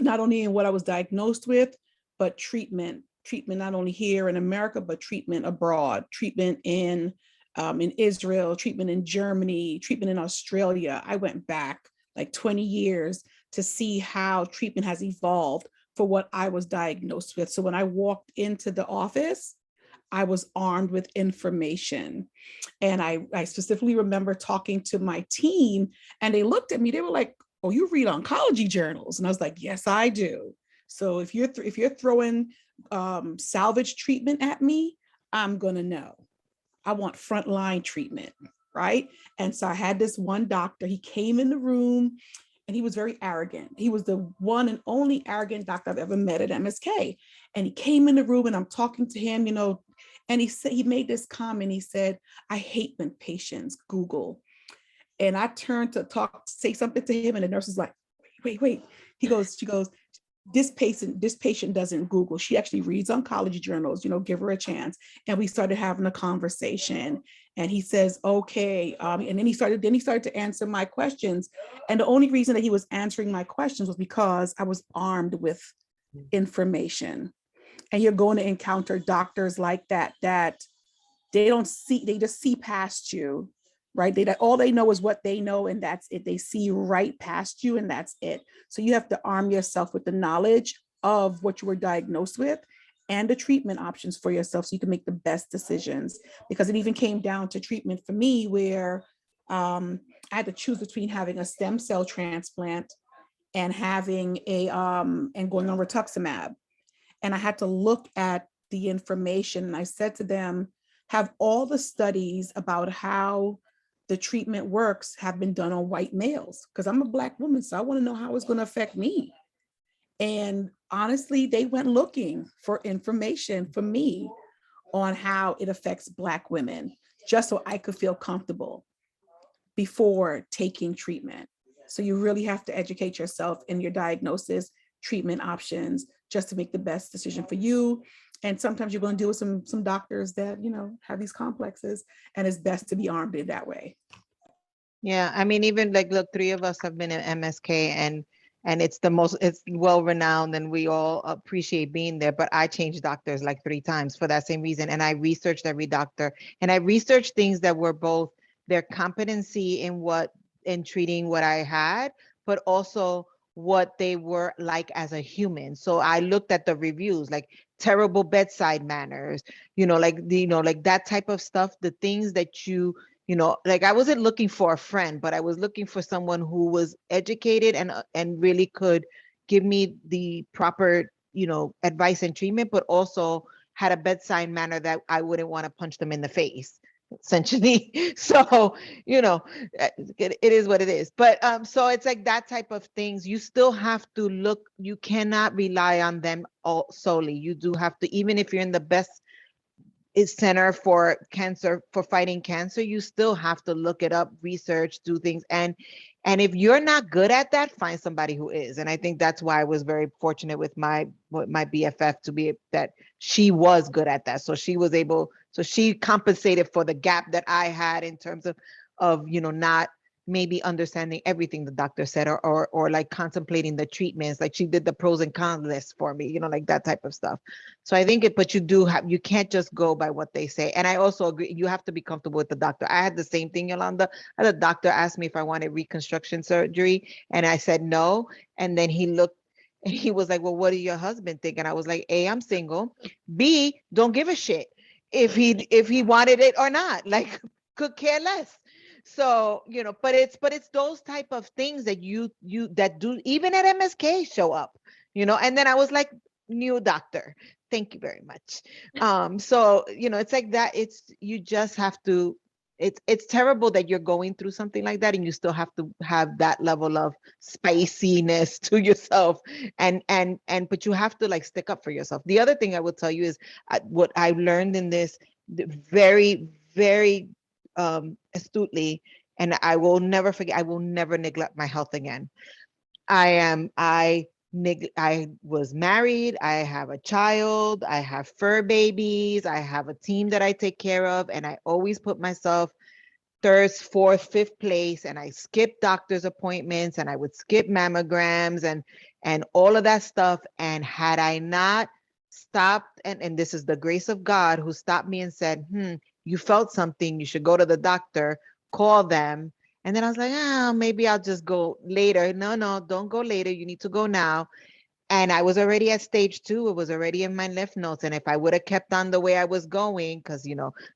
only in what I was diagnosed with, but treatment not only here in America, but treatment abroad, treatment in Israel, treatment in Germany, treatment in Australia. I went back like 20 years to see how treatment has evolved for what I was diagnosed with. So when I walked into the office, I was armed with information. And I specifically remember talking to my team, and they looked at me, they were like, oh, you read oncology journals? And I was like, yes, I do. So if you're throwing salvage treatment at me, I'm gonna know. I want frontline treatment, right? And so I had this one doctor, he came in the room and he was very arrogant. He was the one and only arrogant doctor I've ever met at MSK. And he came in the room and I'm talking to him, and he made this comment. He said, I hate when patients Google. And I turned to say something to him, and the nurse was like, wait. She goes, this patient doesn't Google. She actually reads oncology journals, give her a chance. And we started having a conversation. And he says, okay. And then he started to answer my questions. And the only reason that he was answering my questions was because I was armed with information. And you're going to encounter doctors like that they just see past you, right? All they know is what they know, and that's it. They see right past you, and that's it. So you have to arm yourself with the knowledge of what you were diagnosed with and the treatment options for yourself so you can make the best decisions. Because it even came down to treatment for me where I had to choose between having a stem cell transplant and having and going on rituximab. And I had to look at the information, and I said to them, have all the studies about how the treatment works have been done on white males? Because I'm a Black woman, so I want to know how it's going to affect me. And honestly, they went looking for information for me on how it affects Black women, just so I could feel comfortable before taking treatment. So you really have to educate yourself in your diagnosis, treatment options, just to make the best decision for you. And sometimes you're going to deal with some doctors that, have these complexes, and it's best to be armed in that way. Yeah, I mean, even like the three of us have been in MSK, and it's well renowned, and we all appreciate being there. But I changed doctors like 3 times for that same reason. And I researched every doctor, and I researched things that were both their competency in treating what I had, but also what they were like as a human. So I looked at the reviews, like terrible bedside manners, like that type of stuff, the things that like I wasn't looking for a friend, but I was looking for someone who was educated and really could give me the proper, advice and treatment, but also had a bedside manner that I wouldn't want to punch them in the face, essentially. So, it is what it is. But so it's like that type of things. You still have to look, you cannot rely on them all solely. You do have to, even if you're in the best center for fighting cancer, you still have to look it up, research, do things. And if you're not good at that, find somebody who is. And I think that's why I was very fortunate with my BFF to be that she was good at that. So she compensated for the gap that I had in terms of not maybe understanding everything the doctor said, or like contemplating the treatments. Like she did the pros and cons list for me, like that type of stuff. So I think but you can't just go by what they say. And I also agree, you have to be comfortable with the doctor. I had the same thing, Yolanda. I had a doctor ask me if I wanted reconstruction surgery, and I said no. And then he looked and he was like, well, what do your husband think? And I was like, A, I'm single. B, don't give a shit if he wanted it or not. Like, could care less. So, but it's those type of things that you that do, even at MSK, show up, and then I was like, new doctor, thank you very much. So, it's like that. You just have to, it's terrible that you're going through something like that, and you still have to have that level of spiciness to yourself, but you have to like stick up for yourself. The other thing I will tell you is what I learned in this very, very astutely, and I will never forget, I will never neglect my health again. I was married, I have a child, I have fur babies, I have a team that I take care of, and I always put myself 3rd, 4th, 5th place, and I skipped doctor's appointments, and I would skip mammograms and all of that stuff. And had I not stopped, and this is the grace of God who stopped me and said, you felt something, you should go to the doctor, call them. And then I was like, maybe I'll just go later. No, don't go later. You need to go now. And I was already at stage 2. It was already in my lymph nodes. And if I would have kept on the way I was going, because,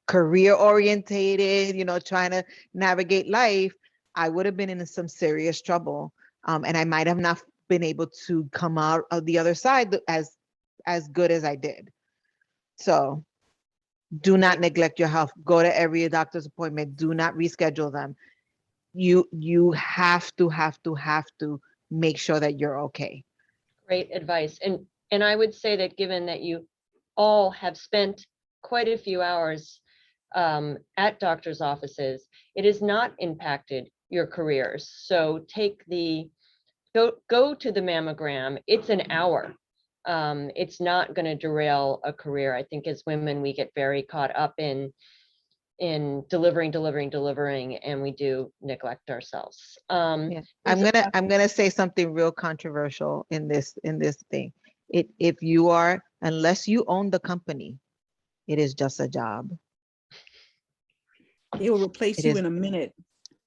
career orientated, trying to navigate life, I would have been in some serious trouble. And I might have not been able to come out of the other side as good as I did. So do not neglect your health. Go to every doctor's appointment. Do not reschedule them. You have to make sure that you're okay. Great advice. And I would say that given that you all have spent quite a few hours at doctor's offices, it has not impacted your careers. So take the go to the mammogram. It's an hour. It's not going to derail a career. I think as women, we get very caught up in delivering, and we do neglect ourselves. Yeah, I'm gonna say something real controversial in this thing. If you are, unless you own the company, it is just a job. They will replace It you is- in a minute.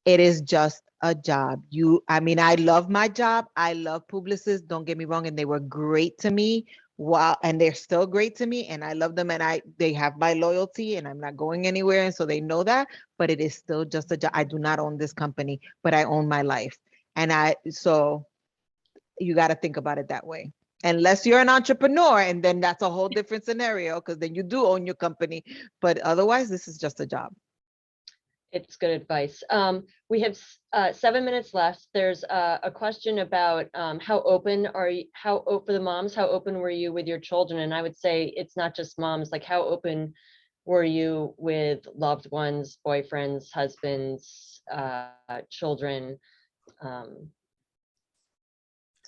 It is just a job. I mean, I love my job. I love Publicis, don't get me wrong, and they were great to me. Wow, and they're still great to me, and I love them, and they have my loyalty, and I'm not going anywhere, and so they know that. But it is still just a job. I do not own this company, but I own my life, so you got to think about it that way. Unless you're an entrepreneur, and then that's a whole different scenario, because then you do own your company. But otherwise, this is just a job. It's good advice. We have 7 minutes left. There's a question about how open are you, for the moms, how open were you with your children? And I would say it's not just moms, like how open were you with loved ones, boyfriends, husbands, children? I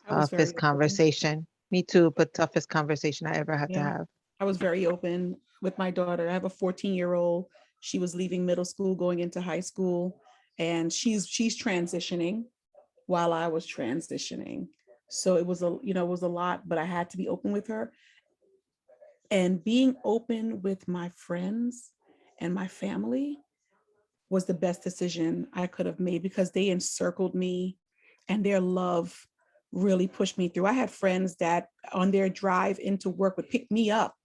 was very Toughest open. conversation. Me too, but toughest conversation I ever had to Yeah. have. I was very open with my daughter. I have a 14-year-old. She was leaving middle school, going into high school, and she's transitioning while I was transitioning. So it was it was a lot, but I had to be open with her. And being open with my friends and my family was the best decision I could have made, because they encircled me and their love really pushed me through. I had friends that on their drive into work would pick me up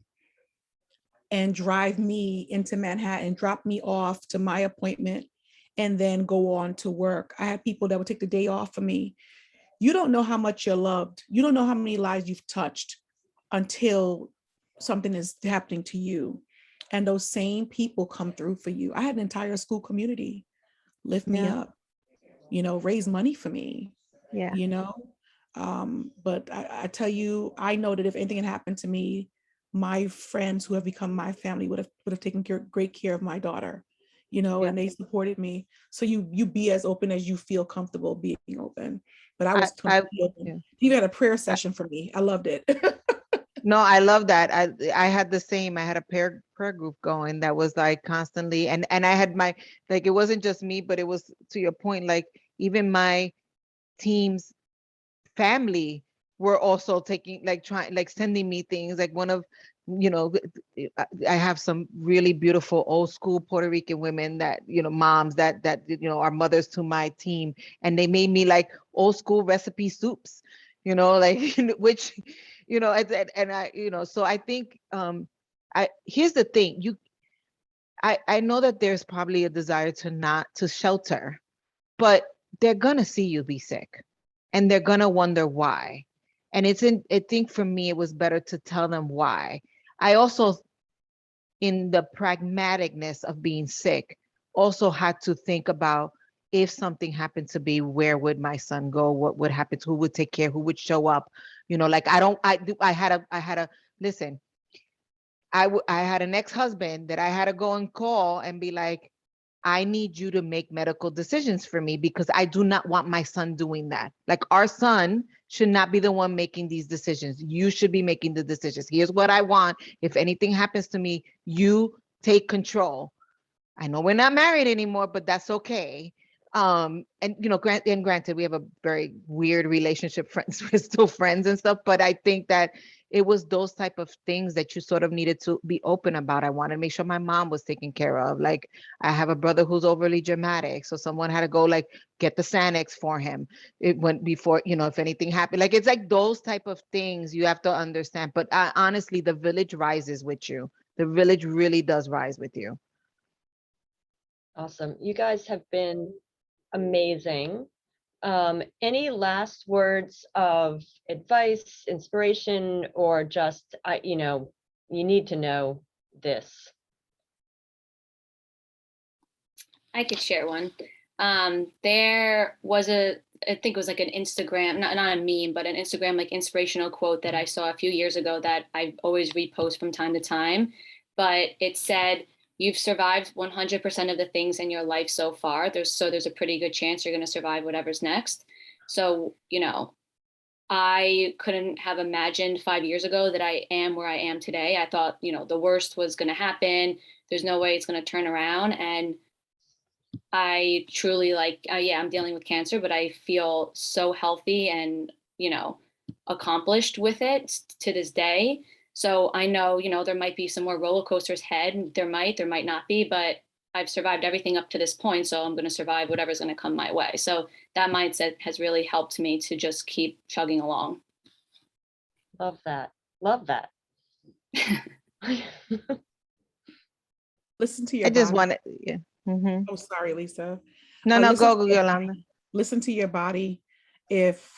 and drive me into Manhattan, drop me off to my appointment, and then go on to work. I had people that would take the day off for me. You don't know how much you're loved. You don't know how many lives you've touched until something is happening to you. And those same people come through for you. I had an entire school community lift me Yeah. up, raise money for me, Yeah. But I tell you, I know that if anything had happened to me, my friends who have become my family would have taken great care of my daughter, and they supported me. So you be as open as you feel comfortable being open. But I was completely open. Yeah. You had a prayer session for me. I loved it. No, I love that. I had the same. I had a prayer group going that was like constantly, and I had my, like, it wasn't just me, but it was, to your point, like even my team's family were also taking, like, trying, like sending me things. Like one of, I have some really beautiful old school Puerto Rican women that, moms that are mothers to my team, and they made me like old school recipe soups, like which, and I, so I think here's the thing, I know that there's probably a desire to shelter, but they're gonna see you be sick, and they're gonna wonder why. And I think for me, it was better to tell them why. I also, in the pragmaticness of being sick, also had to think about, if something happened to be, where would my son go? What would happen? Who would take care? Who would show up? Like I had a listen. I had an ex-husband that I had to go and call and be like, I need you to make medical decisions for me, because I do not want my son doing that. Like, our son should not be the one making these decisions. You should be making the decisions. Here's what I want. If anything happens to me, you take control. I know we're not married anymore, but that's okay. And granted, we have a very weird relationship. Friends, we're still friends and stuff. But I think that it was those type of things that you sort of needed to be open about. I wanted to make sure my mom was taken care of. Like, I have a brother who's overly dramatic, so someone had to go like get the Xanax for him. It went before, if anything happened. Like, it's like those type of things you have to understand. But honestly, the village rises with you. The village really does rise with you. Awesome. You guys have been amazing. Any last words of advice, inspiration, or just, you need to know this? I could share one. There was I think it was like an Instagram, not a meme, but an Instagram like inspirational quote that I saw a few years ago that I always repost from time to time. But it said, "You've survived 100% of the things in your life so far. There's a pretty good chance you're going to survive whatever's next. So, I couldn't have imagined 5 years ago that I am where I am today. I thought, the worst was going to happen. There's no way it's going to turn around. And I truly yeah, I'm dealing with cancer, but I feel so healthy and, accomplished with it to this day. So I know, there might be some more roller coasters ahead. There might not be, but I've survived everything up to this point. So I'm going to survive whatever's going to come my way. So that mindset has really helped me to just keep chugging along. Love that. Love that. Listen to your I just body. want to, yeah. Mhm. Oh, sorry, Lisa. No, no, Listen go, to your Yolanda. body. Listen to your body. If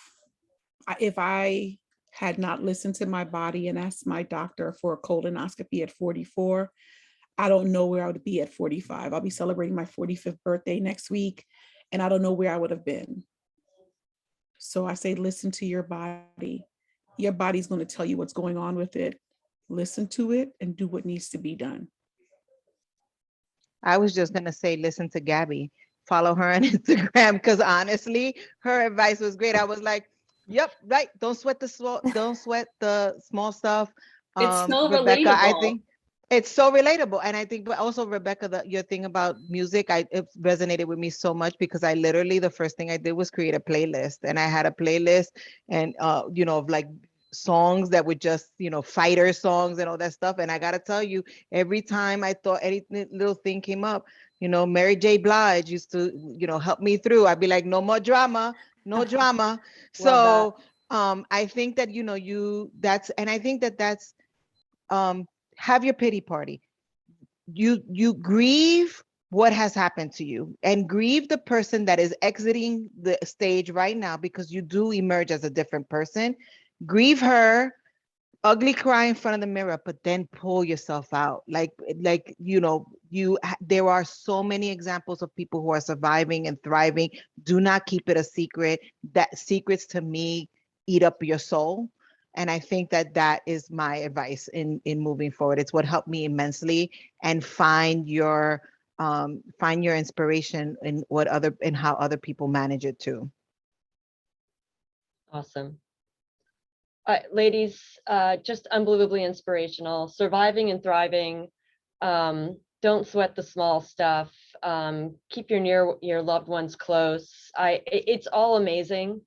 I had not listened to my body and asked my doctor for a colonoscopy at 44, I don't know where I would be at 45. I'll be celebrating my 45th birthday next week, and I don't know where I would have been. So I say, listen to your body. Your body's going to tell you what's going on with it. Listen to it and do what needs to be done. I was just gonna say, listen to Gabby, follow her on Instagram, because honestly, her advice was great. I was like, yep, right. Don't sweat the small stuff. It's so Rebecca, I relatable. think it's so relatable. And I think, but also Rebecca, your thing about music, it resonated with me so much, because I literally, the first thing I did was create a playlist, and I had a playlist and, of like songs that were just, fighter songs and all that stuff. And I got to tell you, every time I thought any little thing came up, Mary J. Blige used to, help me through. I'd be like, no more drama, no drama. So I think that, and I think that's, have your pity party. You grieve what has happened to you, and grieve the person that is exiting the stage right now, because you do emerge as a different person. Grieve her, ugly cry in front of the mirror, but then pull yourself out. There are so many examples of people who are surviving and thriving. Do not keep it a secret. That secrets, to me, eat up your soul. And I think that is my advice in moving forward. It's what helped me immensely. And find your inspiration in how other people manage it too. Awesome. Ladies, just unbelievably inspirational, surviving and thriving. Don't sweat the small stuff. Keep your loved ones close. It's all amazing.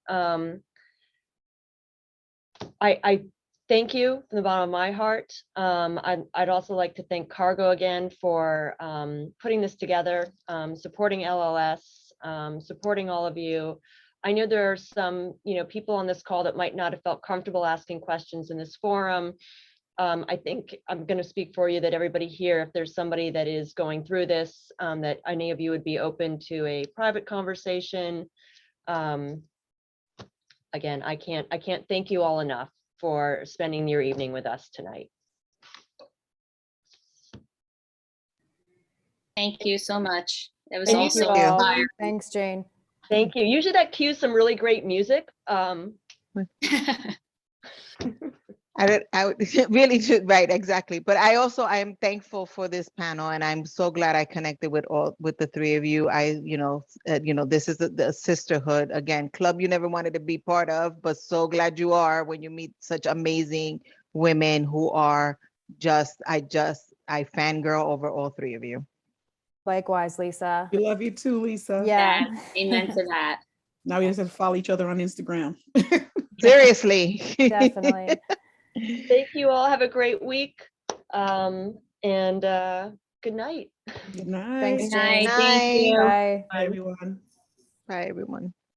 I thank you from the bottom of my heart. I'd also like to thank Cargo again for putting this together, supporting LLS, supporting all of you. I know there are some, people on this call that might not have felt comfortable asking questions in this forum. I think I'm going to speak for you that everybody here, if there's somebody that is going through this, that any of you would be open to a private conversation. Again, I can't thank you all enough for spending your evening with us tonight. Thank you so much. It was Thank also you all. inspiring. Thanks, Jane. Thank you. Usually that cues some really great music. I would really should, right, exactly. But I am thankful for this panel, and I'm so glad I connected with the three of you. This is the sisterhood, again, club you never wanted to be part of, but so glad you are when you meet such amazing women who are I fangirl over all three of you. Likewise, Lisa. We love you too, Lisa. Yeah. Amen to that. Now we just have to follow each other on Instagram. Seriously. Definitely. Thank you all. Have a great week. And good night. Good night. Thanks, Good night. Jane. Thank you. Bye. Bye, everyone. Bye, everyone.